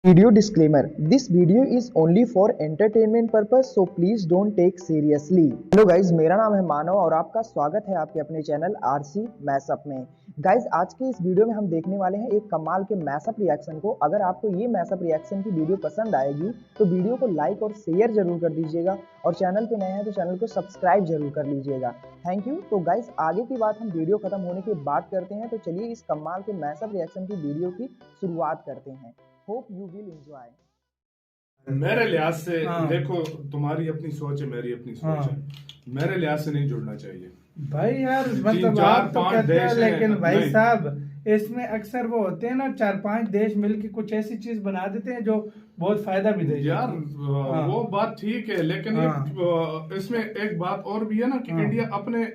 Video disclaimer: This video is only for entertainment purpose, so please don't take seriously. Hello guys, मेरा नाम है मानव और आपका स्वागत है आपके अपने चैनल आरसी मैशअप में। गाइज, आज के इस वीडियो में हम देखने वाले हैं एक कमाल के मैशअप रिएक्शन को। अगर आपको ये मैशअप रिएक्शन की वीडियो पसंद आएगी तो वीडियो को लाइक और शेयर जरूर कर दीजिएगा और चैनल पे नए हैं तो चैनल को सब्सक्राइब जरूर कर लीजिएगा। Thank you. तो गाइज, आगे की बात हम वीडियो खत्म होने के बाद करते हैं, तो चलिए इस कमाल के मैशअप रिएक्शन की वीडियो की शुरुआत करते हैं। Hope you will enjoy. मेरे लिहाज से देखो, तुम्हारी अपनी सोच है, मेरी अपनी सोच है। मेरे लिहाज से नहीं जुड़ना चाहिए भाई यार, मतलब आप तो कहते हैं, लेकिन भाई साहब इसमें अक्सर वो होते हैं ना, 4-5 देश मिलके कुछ ऐसी चीज बना देते हैं जो बहुत फायदा भी देगी यार। वो बात ठीक है, लेकिन इसमें एक बात और भी है ना कि इंडिया अपने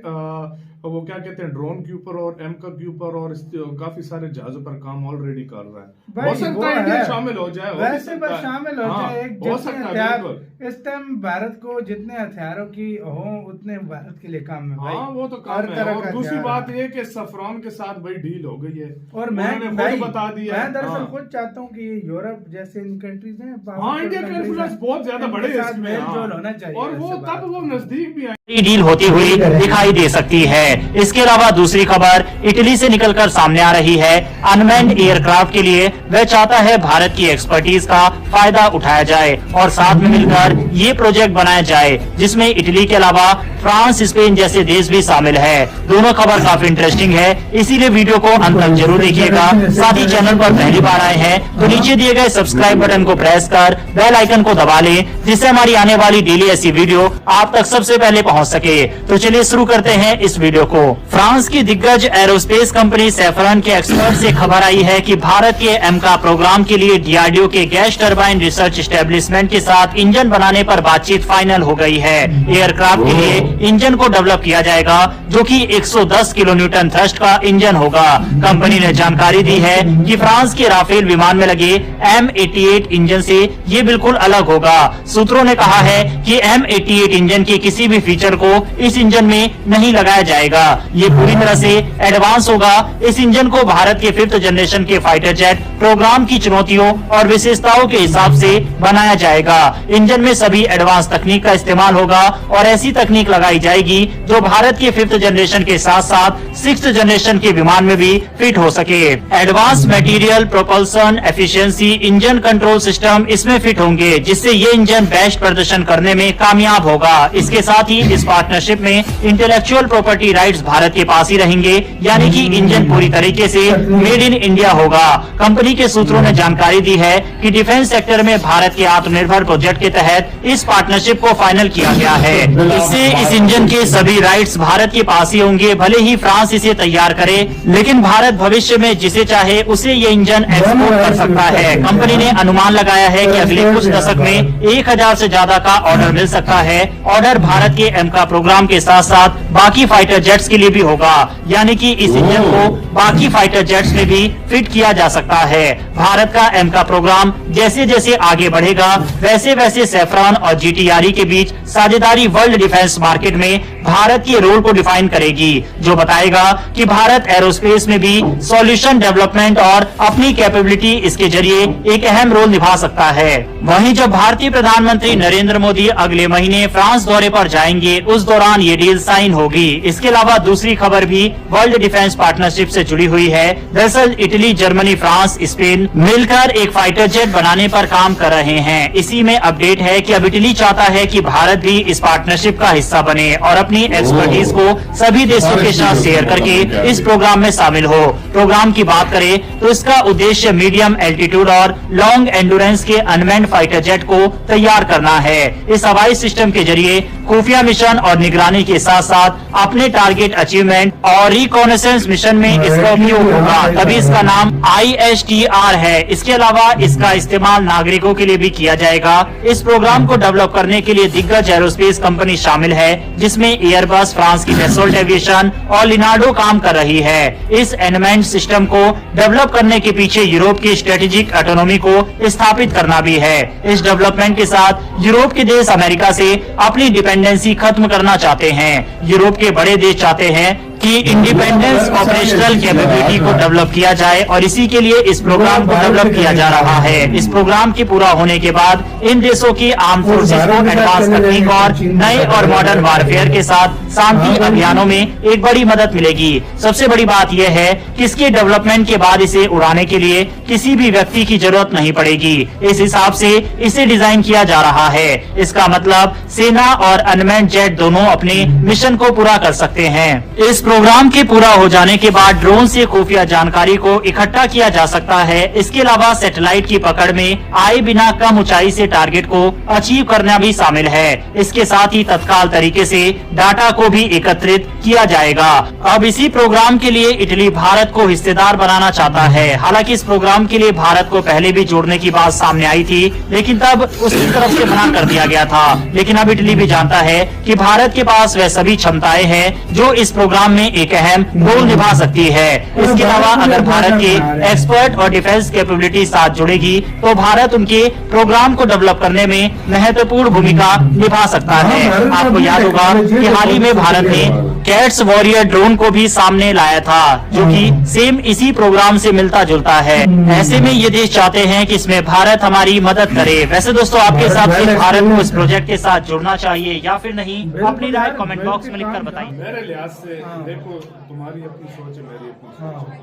वो क्या कहते हैं, ड्रोन के ऊपर और एमका के ऊपर और काफी सारे जहाजों पर काम ऑलरेडी कर रहा है। हो सकता है इंडिया शामिल हो जाए, वैसे बस शामिल हो जाए। एक हो सकता है। इस टाइम भारत को जितने हथियारों की हो उतने भारत के लिए काम है भाई। वो तो काम है। और दूसरी बात ये कि सफरान के साथ भाई डील हो गई है और मैं बता दिया। मैं दरअसल खुद चाहता हूँ कि यूरोप जैसे इन कंट्रीज हैं, इंडिया का इन्फ्लुएंस बहुत ज्यादा बड़े इसमें होना चाहिए और वो तब वो नजदीक भी डील होती हुई दिखाई दे सकती है। इसके अलावा दूसरी खबर इटली से निकलकर सामने आ रही है। अनमैन्ड एयरक्राफ्ट के लिए वह चाहता है भारत की एक्सपर्टीज का फायदा उठाया जाए और साथ में मिलकर ये प्रोजेक्ट बनाया जाए जिसमें इटली के अलावा फ्रांस, स्पेन जैसे देश भी शामिल है। दोनों खबर काफी इंटरेस्टिंग है, इसीलिए वीडियो को अंत तक जरूर देखिएगा। साथ ही चैनल पर पहली बार आए हैं तो नीचे दिए गए सब्सक्राइब बटन को प्रेस कर बेल आइकन को दबा लें, जिससे हमारी आने वाली डेली ऐसी वीडियो आप तक सबसे पहले पहुंच सके। तो चलिए शुरू करते हैं इस वीडियो को। फ्रांस की दिग्गज एरोस्पेस कंपनी सैफरन के एक्सपर्ट से खबर आई है कि भारत के एमका प्रोग्राम के लिए डीआरडीओ के गैस टरबाइन रिसर्च एस्टेब्लिशमेंट के साथ इंजन बनाने पर बातचीत फाइनल हो गई है। एयरक्राफ्ट के लिए इंजन को डेवलप किया जाएगा जो कि 110 किलो न्यूटन थ्रस्ट का इंजन होगा। कंपनी ने जानकारी दी है कि फ्रांस के राफेल विमान में लगे M88 इंजन से ये बिल्कुल अलग होगा। सूत्रों ने कहा है कि M88 इंजन के किसी भी फीचर को इस इंजन में नहीं लगाया जाएगा। ये पूरी तरह से एडवांस होगा। इस इंजन को भारत के 5th जनरेशन के फाइटर जेट प्रोग्राम की चुनौतियों और विशेषताओं के हिसाब से बनाया जाएगा। इंजन में सभी एडवांस तकनीक का इस्तेमाल होगा और ऐसी तकनीक लगाई जाएगी जो भारत के 5th जनरेशन के साथ साथ 6th जनरेशन के विमान में भी फिट हो सके। Advance material, propulsion, efficiency, engine control system इसमें फिट होंगे, जिससे ये इंजन बेस्ट प्रदर्शन करने में कामयाब होगा। इसके साथ ही इस पार्टनरशिप में इंटेलेक्चुअल प्रॉपर्टी राइट्स भारत के पास ही रहेंगे, यानी कि इंजन पूरी तरीके से मेड इन इंडिया होगा। कंपनी के सूत्रों ने जानकारी दी है कि डिफेंस सेक्टर में भारत के आत्मनिर्भर प्रोजेक्ट के तहत इस पार्टनरशिप को फाइनल किया गया है। इससे इस इंजन के सभी राइट्स भारत के पास ही होंगे। भले ही फ्रांस इसे तैयार करे, लेकिन भारत भविष्य में जिसे चाहे उसे ये इंजन एक्सपोर्ट कर सकता है। कंपनी ने अनुमान लगाया है कि अगले कुछ दशक में 1000 से ज्यादा का ऑर्डर मिल सकता है। ऑर्डर भारत के एमका प्रोग्राम के साथ साथ बाकी फाइटर जेट्स के लिए भी होगा, यानी कि इस इंजन को बाकी फाइटर जेट्स में भी फिट किया जा सकता है। भारत का एमका प्रोग्राम जैसे जैसे आगे बढ़ेगा वैसे वैसे सैफरन और जीटीआरई के बीच साझेदारी वर्ल्ड डिफेंस मार्केट में भारत के रोल को डिफाइन करेगी, जो बताएगा कि भारत एरोस्पेस में भी सॉल्यूशन डेवलपमेंट और अपनी कैपेबिलिटी इसके जरिए एक अहम रोल निभा सकता है। वहीं जब भारतीय प्रधानमंत्री नरेंद्र मोदी अगले महीने फ्रांस दौरे पर जाएंगे, उस दौरान ये डील साइन होगी। इसके अलावा दूसरी खबर भी वर्ल्ड डिफेंस पार्टनरशिप से जुड़ी हुई है। दरअसल इटली, जर्मनी, फ्रांस, स्पेन मिलकर एक फाइटर जेट बनाने पर काम कर रहे हैं। इसी में अपडेट है कि अब इटली चाहता है कि भारत भी इस पार्टनरशिप का हिस्सा बने और अपनी एक्सपर्टीज को सभी देशों के साथ शेयर करके इस प्रोग्राम में शामिल हो। प्रोग्राम की बात करें तो इसका उद्देश्य मीडियम एल्टीट्यूड और लॉन्ग एंडुरेंस के अनमैन्ड फाइटर जेट को तैयार करना है। इस हवाई सिस्टम के जरिए खुफिया मिशन और निगरानी के साथ साथ अपने टारगेट अचीवमेंट और रिकॉनेसेंस मिशन में इसका उपयोग होगा, तभी इसका नाम ISTR है। इसके अलावा इसका इस्तेमाल नागरिकों के लिए भी किया जाएगा। इस प्रोग्राम को डेवलप करने के लिए दिग्गज एरोस्पेस कंपनी शामिल है, जिसमें एयरबस, फ्रांस की डसोल्ट एविएशन और लिनार्डो काम कर रही है। इस एनमेंट सिस्टम को डेवलप करने के पीछे यूरोप की स्ट्रेटेजिक ऑटोनॉमी को स्थापित करना भी है। इस डेवलपमेंट के साथ यूरोप के देश अमेरिका से अपनी डिपेंडेंसी खत्म करना चाहते हैं। यूरोप के बड़े देश चाहते हैं कि इंडिपेंडेंस ऑपरेशनल कैपेबिलिटी को डेवलप किया जाए और इसी के लिए इस प्रोग्राम को डेवलप किया जा रहा है। इस प्रोग्राम के पूरा होने के बाद इन देशों की आर्म फोर्सेस को एडवांस तकनीक और नए और मॉडर्न वारफेयर के साथ शांति अभियानों में एक बड़ी मदद मिलेगी। सबसे बड़ी बात यह है कि इसके डेवलपमेंट के बाद इसे उड़ाने के लिए किसी भी व्यक्ति की जरूरत नहीं पड़ेगी। इस हिसाब से इसे डिजाइन किया जा रहा है। इसका मतलब सेना और अनमैन्ड जेट दोनों अपने मिशन को पूरा कर सकते हैं। इस प्रोग्राम के पूरा हो जाने के बाद ड्रोन से खुफिया जानकारी को इकट्ठा किया जा सकता है। इसके अलावा सैटेलाइट की पकड़ में आए बिना कम ऊंचाई से टारगेट को अचीव करना भी शामिल है। इसके साथ ही तत्काल तरीके से डाटा को भी एकत्रित किया जाएगा। अब इसी प्रोग्राम के लिए इटली भारत को हिस्सेदार बनाना चाहता है। हालांकि इस प्रोग्राम के लिए भारत को पहले भी जोड़ने की बात सामने आई थी, लेकिन तब उसकी तरफ से मना कर दिया गया था। लेकिन अब इटली भी जानता है कि भारत के पास वह सभी क्षमताएं हैं जो इस प्रोग्राम में एक अहम रोल निभा सकती है। इसके अलावा अगर भारत के एक्सपर्ट और डिफेंस कैपेबिलिटी साथ जुड़ेगी तो भारत उनके प्रोग्राम को डेवलप करने में महत्वपूर्ण भूमिका निभा सकता है। आपको याद होगा कि हाल ही में भारत ने कैट्स वॉरियर ड्रोन को भी सामने लाया था, जो कि सेम इसी प्रोग्राम से मिलता जुलता है। ऐसे में ये देश चाहते हैं कि इसमें भारत हमारी मदद करे। वैसे दोस्तों, आपके हिसाब से भारत को इस प्रोजेक्ट के साथ जुड़ना चाहिए या फिर नहीं? अपनी राय कमेंट बॉक्स में लिखकर बताइए। मेरे लिहाज से देखो, तुम्हारी अपनी सोच है, मेरी अपनी सोच है।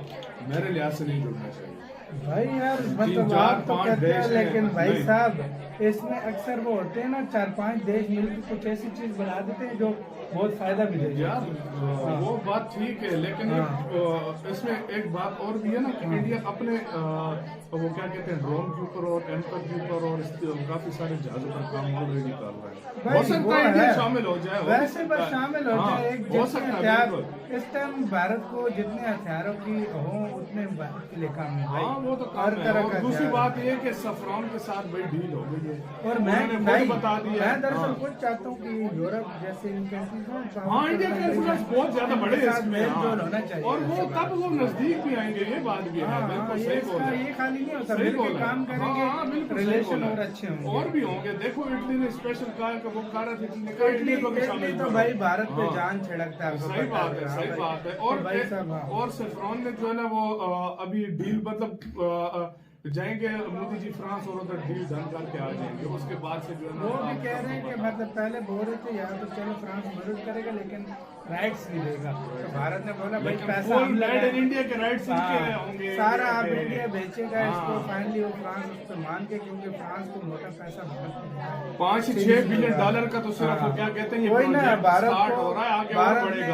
मेरे लिहाज से नहीं जुड़ना चाहिए भाई यार, मतलब आप तो कहते हैं, लेकिन भाई साहब इसमें अक्सर वो होते हैं ना, 4-5 देश मिलकर कुछ ऐसी चीज बना देते हैं जो बहुत फायदा भी देती है यार। वो बात ठीक है, लेकिन इसमें एक बात और भी है ना कि इंडिया अपने वो क्या कहते हैं ड्रोन के ऊपर और एंकर के ऊपर और काफी सारे जहाजों पर काम ऑलरेडी कर रहा है। हो सकता है इंडिया शामिल हो जाए, वैसे बस शामिल हो जाए। एक हो सकता है। इस टाइम भारत को जितने हथियारों की हो उतने भारत के लिए काम है। हाँ, वो तो हर तरह का। दूसरी बात ये कि सफरान के साथ बड़ी डील हो गई है और मैं बता दिया। मैं दरअसल खुद चाहता हूँ कि यूरोप जैसे इन कंट्रीज हाँ, इंडिया के इन्फ्लुएंस बहुत ज्यादा बड़े हैं इसमें, होना चाहिए। और वो तब वो नजदीक भी आएंगे, ये बात भी है। बिल्कुल सही बोल रहे हैं। ये खाली नहीं होता, सही बोल काम करेंगे, बिल्कुल रिलेशन और अच्छे होंगे। और भी होंगे। देखो, इटली ने स्पेशल कहा कि वो कहा था इटली को भी शामिल तो भाई भारत पे जान छिड़कता है। सही बात है, सही बात है। और सफरान ने जो है ना वो अभी डील मतलब जाएंगे मोदी जी फ्रांस और उधर डील डन करके आ जाएंगे। उसके बाद से जो है वो भी कह रहे हैं कि मतलब पहले बोल रहे थे यार तो चलो फ्रांस मदद करेगा लेकिन राइट्स नहीं देगा। तो भारत ने बोला भाई पैसा इंडिया के राइट्स होंगे, सारा आप इंडिया बेचेगा इसको। फाइनली वो फ्रांस उस पर मान के, क्योंकि फ्रांस को मोटा पैसा $5-6 बिलियन का तो सिर्फ क्या कहते हैं वही ना, भारत को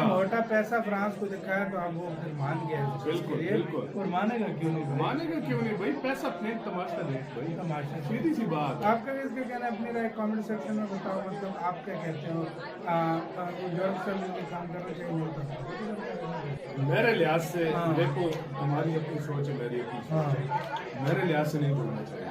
मोटा पैसा फ्रांस को दिखाया तो अब वो फिर मान गया। बिल्कुल। और मानेगा क्यों नहीं? मानेगा क्यों नहीं भाई? पैसा अपने तमाशा देख भाई, तमाशा। सीधी सी बात। आपका इसका कहना है, अपनी राय कमेंट सेक्शन में बताओ। मतलब आप क्या कहते हो, यूरोप से मिलकर काम करना चाहिए? मेरे लिहाज से देखो, तुम्हारी अपनी सोच है, मेरी अपनी सोच है। मेरे लिहाज से नहीं जुड़ना चाहिए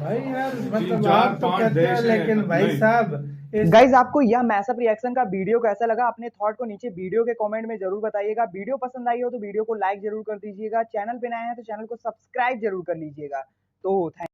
भाई यार। मतलब आप तो कहते हैं, लेकिन भाई साहब गाइज आपको यह मैसअप रिएक्शन का वीडियो कैसा लगा? अपने थॉट को नीचे वीडियो के कमेंट में जरूर बताइएगा। वीडियो पसंद आई हो तो वीडियो को लाइक जरूर कर दीजिएगा। चैनल पे नए हैं तो चैनल को सब्सक्राइब जरूर कर लीजिएगा। तो थैंक